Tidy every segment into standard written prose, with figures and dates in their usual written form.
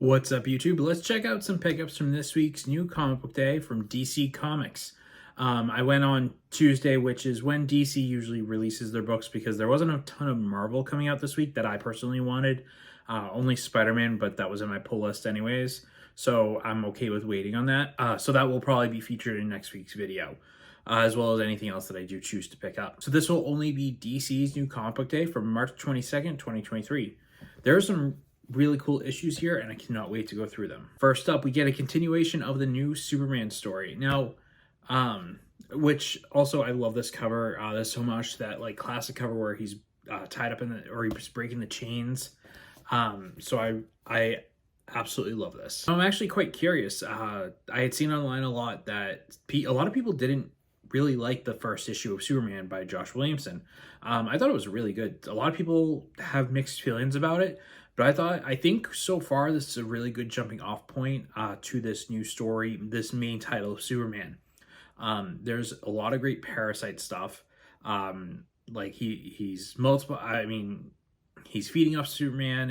What's up, YouTube? Let's check out some pickups from this week's new comic book day from DC Comics. I went on Tuesday, which is when DC usually releases their books, because there wasn't a ton of Marvel coming out this week that I personally wanted. Only Spider-Man, but that was in my pull list anyways, so I'm okay with waiting on that. So that will probably be featured in next week's video, as well as anything else that I do choose to pick up. So this will only be DC's new comic book day from March 22nd, 2023. There are some really cool issues here, and I cannot wait to go through them. First up, we get a continuation of the new Superman story. Now, which also, I love this cover. There's so much that like classic cover where he's tied up in the, or he's breaking the chains. So I absolutely love this. I'm actually quite curious. I had seen online a lot that a lot of people didn't really like the first issue of Superman by Josh Williamson. I thought it was really good. A lot of people have mixed feelings about it, but I think so far this is a really good jumping off point to this new story, this main title of Superman. There's a lot of great Parasite stuff. Like he's multiple. I mean, he's feeding off Superman,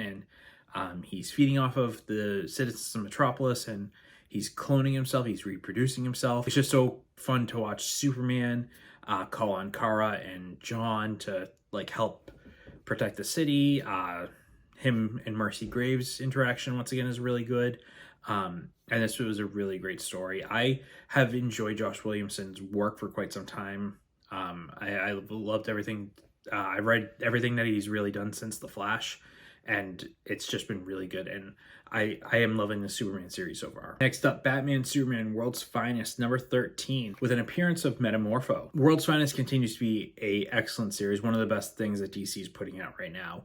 and he's feeding off of the citizens of Metropolis, and he's cloning himself. He's reproducing himself. It's just so fun to watch Superman call on Kara and John to like help protect the city. Him and Mercy Graves' interaction once again is really good. And this was a really great story. I have enjoyed Josh Williamson's work for quite some time. I loved everything. I read everything that he's really done since The Flash, and it's just been really good, and I am loving the Superman series so far. Next up, Batman Superman World's Finest, number 13, with an appearance of Metamorpho. World's Finest continues to be a excellent series, one of the best things that DC is putting out right now.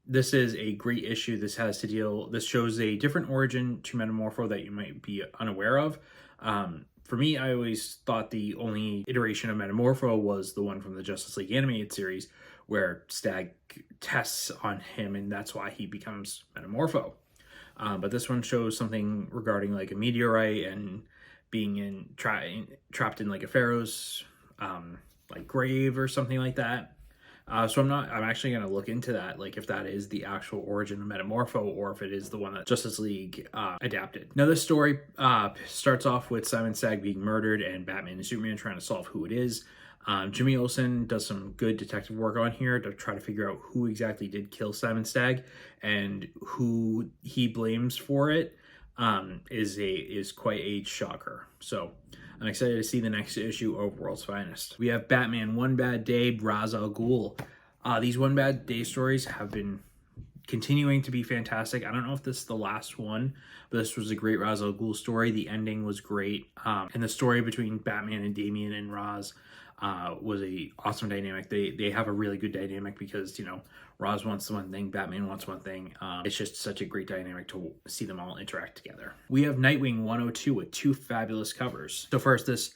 This is a great issue. This shows a different origin to Metamorpho that you might be unaware of. For me, I always thought the only iteration of Metamorpho was the one from the Justice League animated series, where Stag tests on him, and that's why he becomes Metamorpho. But this one shows something regarding like a meteorite and being trapped in like a pharaoh's like grave or something like that. So I'm actually going to look into that, like if that is the actual origin of Metamorpho, or if it is the one that Justice League adapted. Now this story starts off with Simon Stagg being murdered and Batman and Superman trying to solve who it is. Jimmy Olsen does some good detective work on here to try to figure out who exactly did kill Simon Stagg, and who he blames for it is quite a shocker. So I'm excited to see the next issue of World's Finest. We have Batman One Bad Day, Ra's al Ghul. These One Bad Day stories have been continuing to be fantastic. I don't know if this is the last one, but this was a great Ra's al Ghul story. The ending was great. And the story between Batman and Damian and Ra's was a awesome dynamic. They have a really good dynamic because, you know, Ra's wants one thing, Batman wants one thing. It's just such a great dynamic to see them all interact together. We have Nightwing 102 with two fabulous covers. So first, this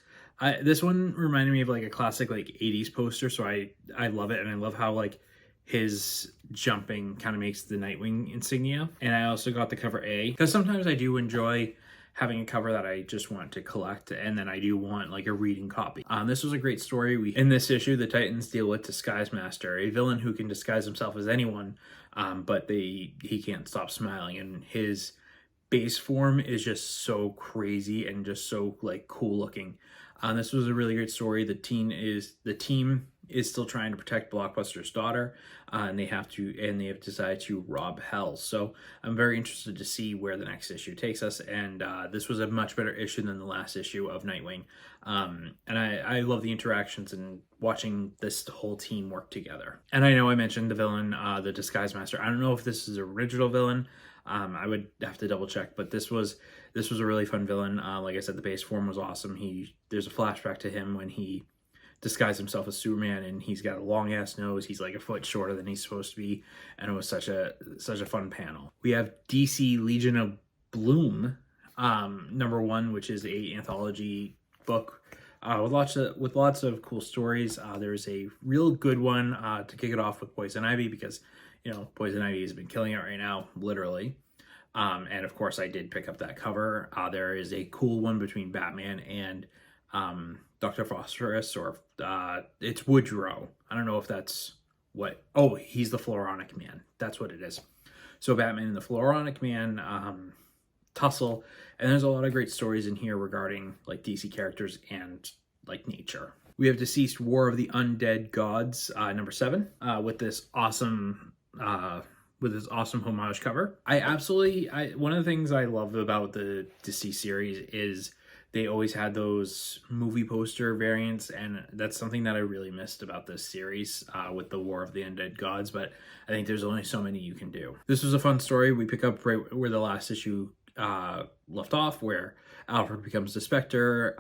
one reminded me of like a classic like 80s poster, so I love it, and I love how like his jumping kind of makes the Nightwing insignia. And I also got the cover A, because sometimes I do enjoy having a cover that I just want to collect, and then I do want like a reading copy. This was a great story. In this issue, the Titans deal with Disguise Master, a villain who can disguise himself as anyone, but he can't stop smiling, and his base form is just so crazy and just so like cool looking. This was a really great story. The team is still trying to protect Blockbuster's daughter, and they have decided to rob Hell. So I'm very interested to see where the next issue takes us. And this was a much better issue than the last issue of Nightwing. And I love the interactions and watching this whole team work together. And I know I mentioned the villain, the Disguise Master. I don't know if this is an original villain. I would have to double check, but this was a really fun villain. Like I said, the base form was awesome. There's a flashback to him when he disguised himself as Superman, and he's got a long ass nose. He's like a foot shorter than he's supposed to be, and it was such a fun panel. We have DC Legion of Bloom, number 1, which is a anthology book with lots of cool stories. There's a real good one to kick it off with Poison Ivy, because you know Poison Ivy has been killing it right now, literally. And of course I did pick up that cover. There is a cool one between Batman and Dr. Phosphorus, or it's Woodrow. I don't know if that's what. Oh, he's the Floronic Man. That's what it is. So Batman and the Floronic Man, tussle, and there's a lot of great stories in here regarding like DC characters and like nature. We have DCeased War of the Undead Gods, number 7, with this awesome homage cover. One of the things I love about the DC series is they always had those movie poster variants, and that's something that I really missed about this series with the War of the Undead Gods, but I think there's only so many you can do. This was a fun story. We pick up right where the last issue left off, where Alfred becomes the Spectre.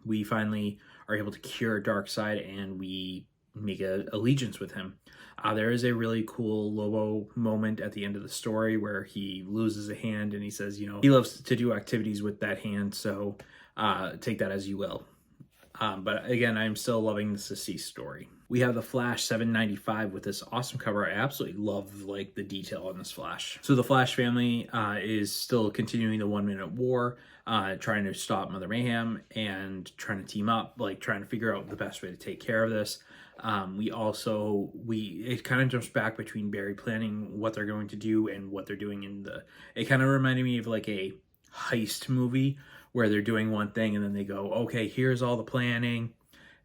We finally are able to cure Darkseid, and we make a allegiance with him. There is a really cool Lobo moment at the end of the story where he loses a hand and he says, you know, he loves to do activities with that hand, so take that as you will. But again, I'm still loving the DCeased story. We have the Flash 795 with this awesome cover. I absolutely love like the detail on this Flash. So the Flash family is still continuing the 1 Minute War, trying to stop Mother Mayhem and trying to team up, like trying to figure out the best way to take care of this. It kind of jumps back between Barry planning what they're going to do and what they're doing it kind of reminded me of like a heist movie where they're doing one thing and then they go, okay, here's all the planning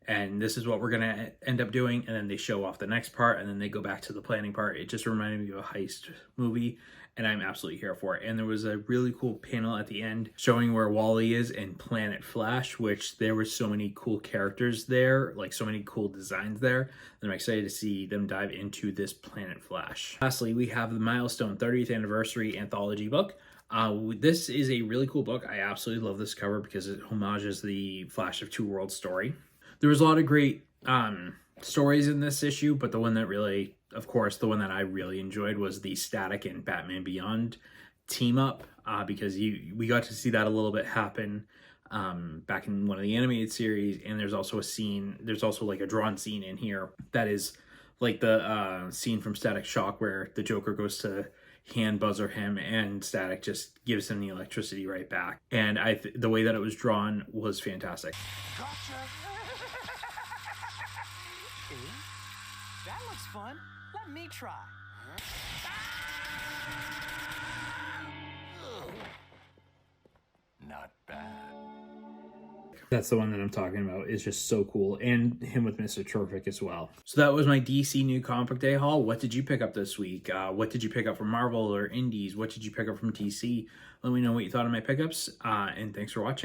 and this is what we're going to end up doing. And then they show off the next part and then they go back to the planning part. It just reminded me of a heist movie and I'm absolutely here for it. And there was a really cool panel at the end showing where Wally is in Planet Flash, which there were so many cool characters there, like so many cool designs there. And I'm excited to see them dive into this Planet Flash. Lastly, we have the Milestone 30th Anniversary Anthology book. This is a really cool book. I absolutely love this cover because it homages the Flash of Two Worlds story. There was a lot of great stories in this issue, but the one that really, of course, the one that I really enjoyed was the Static and Batman Beyond team up, because we got to see that a little bit happen back in one of the animated series, and there's also like a drawn scene in here that is like the scene from Static Shock where the Joker goes to hand buzzer him and Static just gives him the electricity right back. And the way that it was drawn was fantastic. Gotcha. That looks fun. Let me try. Not bad. That's the one that I'm talking about. It's just so cool. And him with Mr. Terrific as well. So that was my DC New Comic Book Day haul. What did you pick up this week? What did you pick up from Marvel or Indies? What did you pick up from DC? Let me know what you thought of my pickups. And thanks for watching.